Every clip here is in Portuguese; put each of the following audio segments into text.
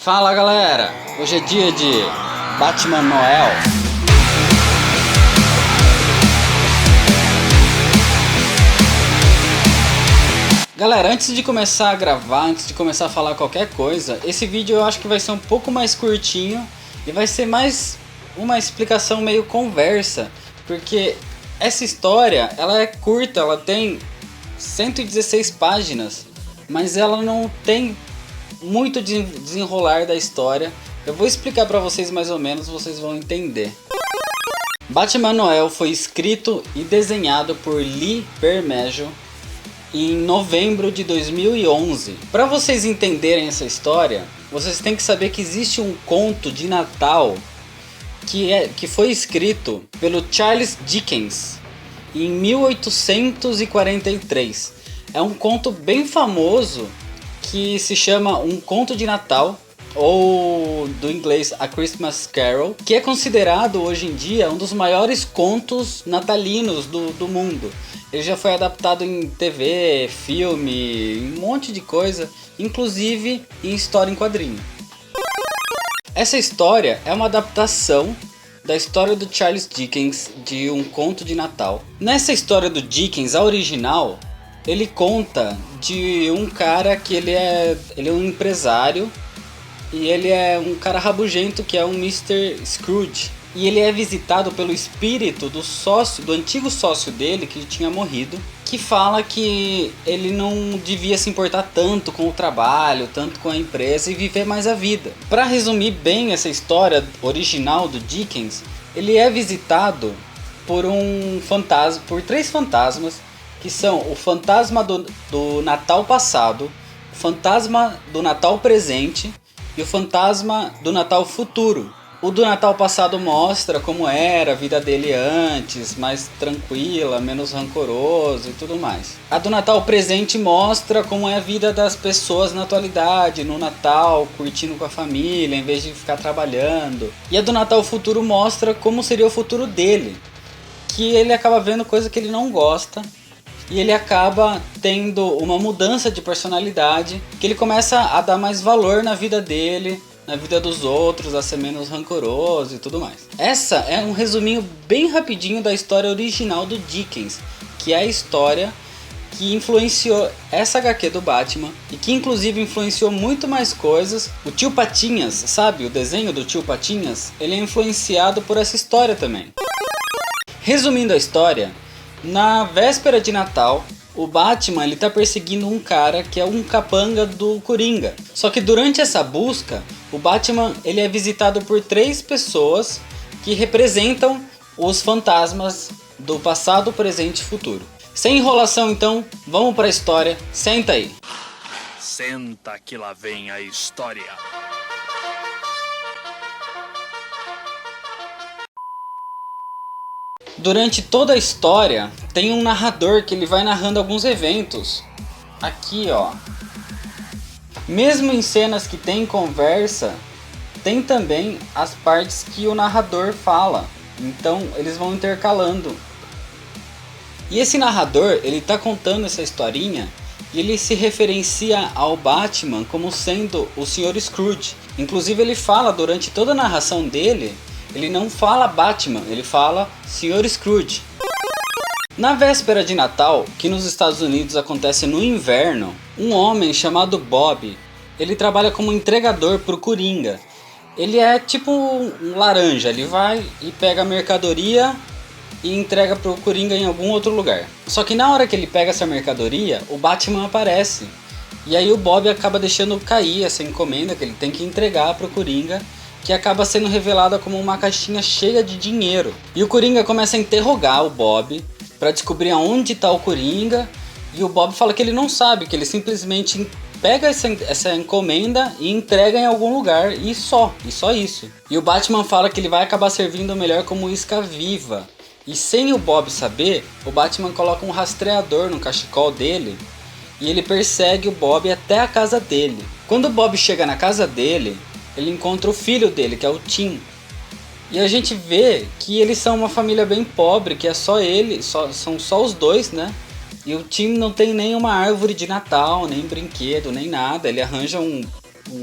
Fala galera, hoje é dia de Batman Noel. Galera, antes de começar a gravar, antes de começar a falar qualquer coisa, esse vídeo eu acho que vai ser um pouco mais curtinho e vai ser mais uma explicação meio conversa, porque essa história ela é curta, ela tem 116 páginas, mas ela não tem muito desenrolar da história. Eu vou explicar pra vocês mais ou menos, vocês vão entender. Batman Noel foi escrito e desenhado por Lee Bermejo em novembro de 2011. Para vocês entenderem essa história, vocês têm que saber que existe um conto de Natal que foi escrito pelo Charles Dickens em 1843. É um conto bem famoso que se chama Um Conto de Natal, ou do inglês A Christmas Carol, que é considerado hoje em dia um dos maiores contos natalinos do mundo. Ele já foi adaptado em TV, filme, um monte de coisa, inclusive em história em quadrinho. Essa história é uma adaptação da história do Charles Dickens de Um Conto de Natal. Nessa história do Dickens, a original, ele conta de um cara que ele é um empresário e ele é um cara rabugento que é um Mr. Scrooge. E ele é visitado pelo espírito do antigo sócio dele que tinha morrido, que fala que ele não devia se importar tanto com o trabalho, tanto com a empresa e viver mais a vida. Para resumir bem essa história original do Dickens, ele é visitado por três fantasmas, que são o fantasma do Natal passado, o fantasma do Natal presente e o fantasma do Natal futuro. O do Natal passado mostra como era a vida dele antes, mais tranquila, menos rancoroso e tudo mais. A do Natal presente mostra como é a vida das pessoas na atualidade, no Natal, curtindo com a família, em vez de ficar trabalhando. E a do Natal futuro mostra como seria o futuro dele, que ele acaba vendo coisa que ele não gosta. E ele acaba tendo uma mudança de personalidade, que ele começa a dar mais valor na vida dele, na vida dos outros, a ser menos rancoroso e tudo mais. Essa é um resuminho bem rapidinho da história original do Dickens, que é a história que influenciou essa HQ do Batman e que inclusive influenciou muito mais coisas. O Tio Patinhas, sabe? O desenho do Tio Patinhas, ele é influenciado por essa história também. Resumindo a história, na véspera de Natal, o Batman ele tá perseguindo um cara que é um capanga do Coringa. Só que durante essa busca, o Batman ele é visitado por três pessoas que representam os fantasmas do passado, presente e futuro. Sem enrolação então, vamos para a história. Senta aí. Senta que lá vem a história. Durante toda a história, tem um narrador que ele vai narrando alguns eventos. Aqui, ó. Mesmo em cenas que tem conversa, tem também as partes que o narrador fala. Então, eles vão intercalando. E esse narrador, ele tá contando essa historinha e ele se referencia ao Batman como sendo o Sr. Scrooge. Inclusive, ele fala durante toda a narração dele, ele não fala Batman, ele fala Sr. Scrooge. Na véspera de Natal, que nos Estados Unidos acontece no inverno, um homem chamado Bob, ele trabalha como entregador pro Coringa. Ele é tipo um laranja, ele vai e pega a mercadoria e entrega pro Coringa em algum outro lugar. Só que na hora que ele pega essa mercadoria, o Batman aparece. E aí o Bob acaba deixando cair essa encomenda que ele tem que entregar pro Coringa, que acaba sendo revelada como uma caixinha cheia de dinheiro. E o Coringa começa a interrogar o Bob para descobrir aonde está o Coringa. E o Bob fala que ele não sabe, que ele simplesmente pega essa encomenda e entrega em algum lugar e só isso. E o Batman fala que ele vai acabar servindo melhor como isca viva. E sem o Bob saber, o Batman coloca um rastreador no cachecol dele e ele persegue o Bob até a casa dele. Quando o Bob chega na casa dele, ele encontra o filho dele, que é o Tim. E a gente vê que eles são uma família bem pobre, que é só ele, são só os dois, né? E o Tim não tem nenhuma árvore de Natal, nem brinquedo, nem nada. Ele arranja um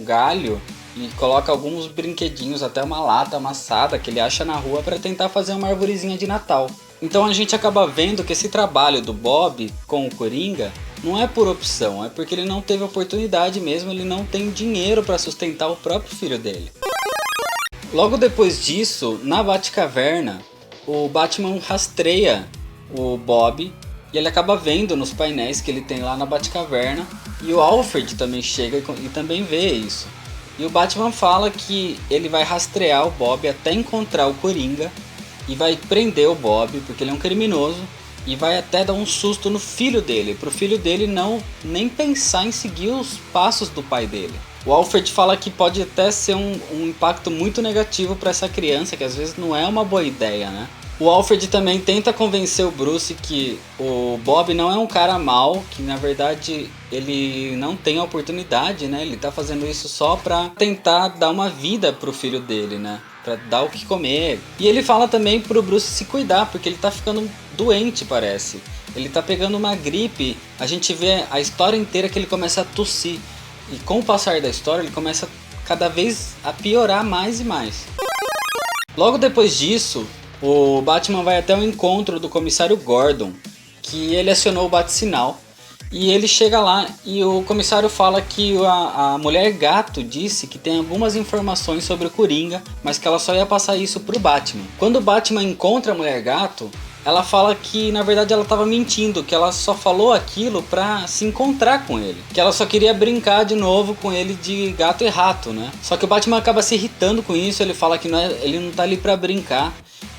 galho e coloca alguns brinquedinhos, até uma lata amassada que ele acha na rua para tentar fazer uma arvorezinha de Natal. Então a gente acaba vendo que esse trabalho do Bob com o Coringa não é por opção, é porque ele não teve oportunidade mesmo, ele não tem dinheiro para sustentar o próprio filho dele. Logo depois disso, na Batcaverna, o Batman rastreia o Bob e ele acaba vendo nos painéis que ele tem lá na Batcaverna, e o Alfred também chega e também vê isso. E o Batman fala que ele vai rastrear o Bob até encontrar o Coringa e vai prender o Bob porque ele é um criminoso, e vai até dar um susto no filho dele, pro filho dele não nem pensar em seguir os passos do pai dele. O Alfred fala que pode até ser um impacto muito negativo para essa criança, que às vezes não é uma boa ideia, né? O Alfred também tenta convencer o Bruce que o Bob não é um cara mau, que na verdade ele não tem a oportunidade, né? Ele tá fazendo isso só pra tentar dar uma vida pro filho dele, né? Pra dar o que comer. E ele fala também pro Bruce se cuidar, porque ele tá ficando doente, parece. Ele tá pegando uma gripe, a gente vê a história inteira que ele começa a tossir. E com o passar da história ele começa cada vez a piorar mais e mais. Logo depois disso, o Batman vai até o encontro do comissário Gordon, que ele acionou o bate-sinal. E ele chega lá e o comissário fala que a mulher gato disse que tem algumas informações sobre o Coringa, mas que ela só ia passar isso pro Batman. Quando o Batman encontra a mulher gato, ela fala que na verdade ela estava mentindo, que ela só falou aquilo pra se encontrar com ele, que ela só queria brincar de novo com ele de gato e rato, né? Só que o Batman acaba se irritando com isso, ele fala que ele não tá ali pra brincar,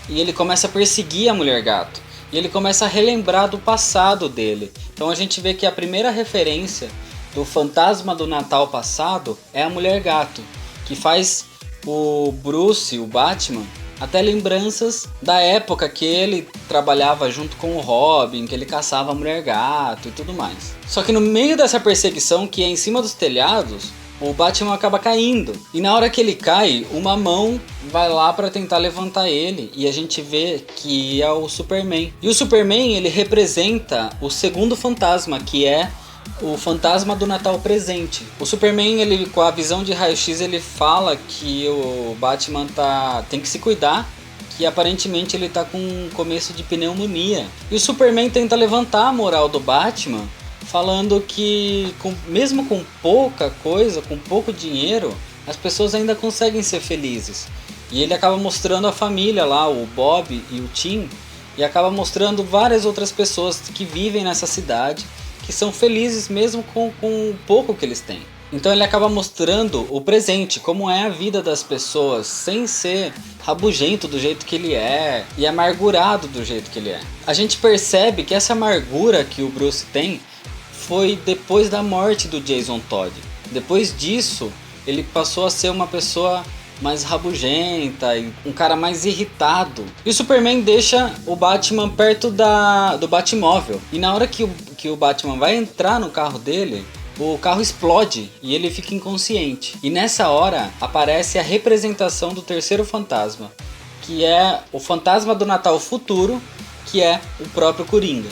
e ele começa a perseguir a mulher gato. E ele começa a relembrar do passado dele. Então a gente vê que a primeira referência do fantasma do Natal passado é a mulher gato, que faz o Bruce, o Batman, até lembranças da época que ele trabalhava junto com o Robin, que ele caçava a mulher gato e tudo mais. Só que no meio dessa perseguição, que é em cima dos telhados, o Batman acaba caindo. E na hora que ele cai, uma mão vai lá para tentar levantar ele. E a gente vê que é o Superman. E o Superman, ele representa o segundo fantasma, que é o fantasma do Natal presente. O Superman, ele, com a visão de raio-x, ele fala que o Batman tem que se cuidar, que aparentemente ele tá com um começo de pneumonia. E o Superman tenta levantar a moral do Batman, falando que mesmo com pouca coisa, com pouco dinheiro, as pessoas ainda conseguem ser felizes. E ele acaba mostrando a família lá, o Bob e o Tim, e acaba mostrando várias outras pessoas que vivem nessa cidade, que são felizes mesmo com o pouco que eles têm. Então ele acaba mostrando o presente, como é a vida das pessoas, sem ser rabugento do jeito que ele é e amargurado do jeito que ele é. A gente percebe que essa amargura que o Bruce tem foi depois da morte do Jason Todd. Depois disso, ele passou a ser uma pessoa mais rabugenta e um cara mais irritado. E o Superman deixa o Batman perto do Batmóvel. E na hora que o Batman vai entrar no carro dele, o carro explode e ele fica inconsciente. E nessa hora aparece a representação do terceiro fantasma, que é o fantasma do Natal futuro, que é o próprio Coringa.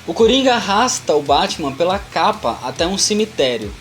O Coringa arrasta o Batman pela capa até um cemitério.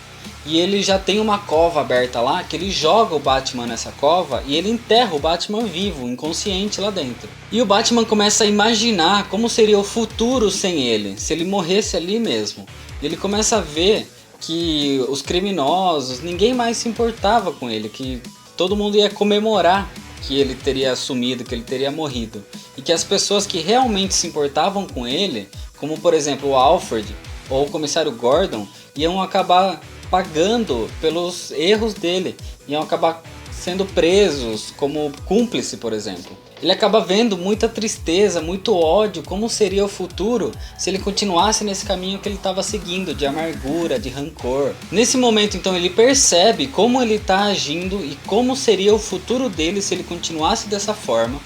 E ele já tem uma cova aberta lá, que ele joga o Batman nessa cova e ele enterra o Batman vivo, inconsciente lá dentro. E o Batman começa a imaginar como seria o futuro sem ele, se ele morresse ali mesmo. E ele começa a ver que os criminosos, ninguém mais se importava com ele, que todo mundo ia comemorar que ele teria sumido, que ele teria morrido. E que as pessoas que realmente se importavam com ele, como por exemplo o Alfred ou o comissário Gordon, iam acabar pagando pelos erros dele, iam acabar sendo presos como cúmplice, por exemplo. Ele acaba vendo muita tristeza, muito ódio, como seria o futuro se ele continuasse nesse caminho que ele estava seguindo, de amargura, de rancor. Nesse momento então ele percebe como ele está agindo e como seria o futuro dele se ele continuasse dessa forma.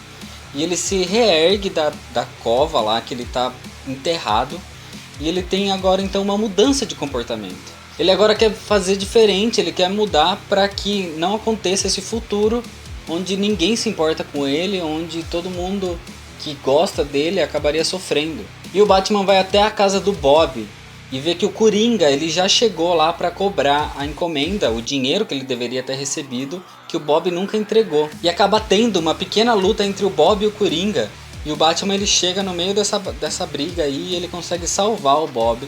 E ele se reergue da cova lá que ele está enterrado, e ele tem agora então uma mudança de comportamento. Ele agora quer fazer diferente, ele quer mudar para que não aconteça esse futuro onde ninguém se importa com ele, onde todo mundo que gosta dele acabaria sofrendo. E o Batman vai até a casa do Bob e vê que o Coringa ele já chegou lá para cobrar a encomenda, o dinheiro que ele deveria ter recebido, que o Bob nunca entregou. E acaba tendo uma pequena luta entre o Bob e o Coringa. E o Batman ele chega no meio dessa briga aí e ele consegue salvar o Bob.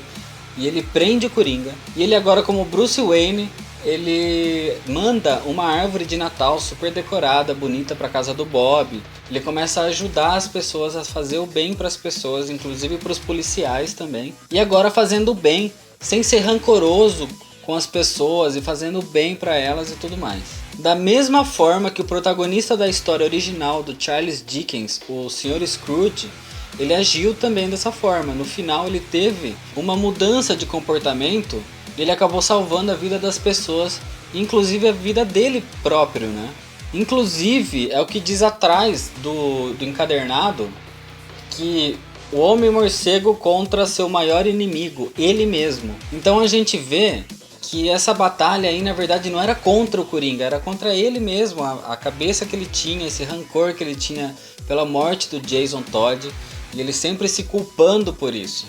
E ele prende o Coringa. E ele agora, como Bruce Wayne, ele manda uma árvore de Natal super decorada, bonita para casa do Bob. Ele começa a ajudar as pessoas a fazer o bem para as pessoas, inclusive para os policiais também. E agora fazendo o bem, sem ser rancoroso com as pessoas e fazendo o bem para elas e tudo mais. Da mesma forma que o protagonista da história original do Charles Dickens, o Sr. Scrooge, ele agiu também dessa forma. No final ele teve uma mudança de comportamento. Ele acabou salvando a vida das pessoas, inclusive a vida dele próprio, né? Inclusive, é o que diz atrás do encadernado, que o Homem-Morcego contra seu maior inimigo, ele mesmo. Então a gente vê que essa batalha aí, na verdade, não era contra o Coringa, era contra ele mesmo, a cabeça que ele tinha, esse rancor que ele tinha pela morte do Jason Todd, e ele sempre se culpando por isso.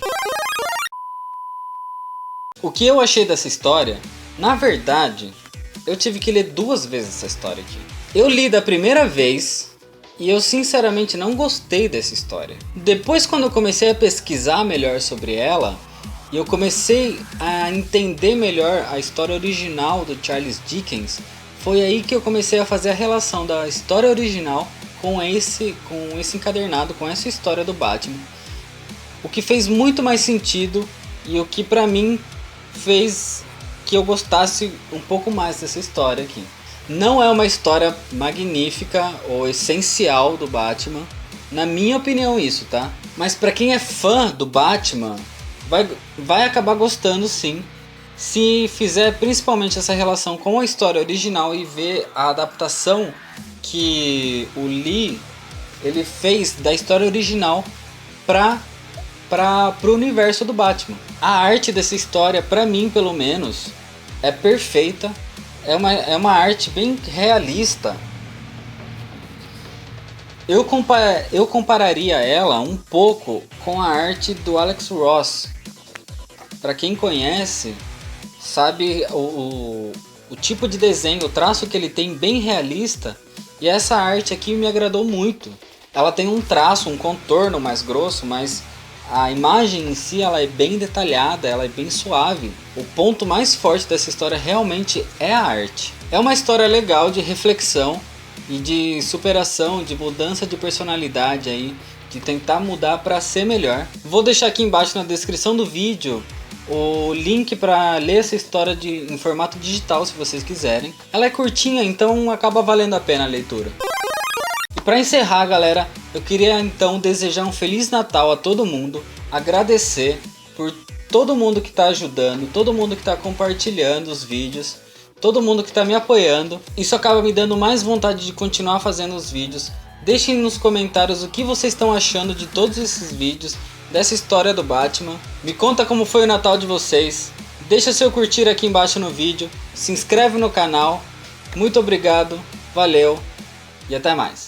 O que eu achei dessa história? Na verdade, eu tive que ler 2 vezes essa história aqui. Eu li da primeira vez e eu sinceramente não gostei dessa história. Depois, quando eu comecei a pesquisar melhor sobre ela e eu comecei a entender melhor a história original do Charles Dickens, foi aí que eu comecei a fazer a relação da história original com esse encadernado, com essa história do Batman. O que fez muito mais sentido e o que pra mim fez que eu gostasse um pouco mais dessa história aqui. Não é uma história magnífica ou essencial do Batman, na minha opinião isso, tá? Mas pra quem é fã do Batman, vai acabar gostando sim, se fizer principalmente essa relação com a história original e ver a adaptação que o Lee ele fez da história original pro universo do Batman. A arte dessa história, pra mim pelo menos, é perfeita. É uma arte bem realista. Eu compararia ela um pouco com a arte do Alex Ross. Pra quem conhece, sabe o tipo de desenho, o traço que ele tem bem realista. E essa arte aqui me agradou muito. Ela tem um traço, um contorno mais grosso, mas a imagem em si ela é bem detalhada, ela é bem suave. O ponto mais forte dessa história realmente é a arte. É uma história legal de reflexão e de superação, de mudança de personalidade aí, de tentar mudar para ser melhor. Vou deixar aqui embaixo na descrição do vídeo o link para ler essa história em formato digital se vocês quiserem. Ela é curtinha, então acaba valendo a pena a leitura. E para encerrar, galera, eu queria então desejar um Feliz Natal a todo mundo, agradecer por todo mundo que está ajudando, todo mundo que está compartilhando os vídeos, todo mundo que está me apoiando. Isso acaba me dando mais vontade de continuar fazendo os vídeos. Deixem nos comentários o que vocês estão achando de todos esses vídeos, dessa história do Batman. Me conta como foi o Natal de vocês. Deixa seu curtir aqui embaixo no vídeo. Se inscreve no canal. Muito obrigado, valeu e até mais.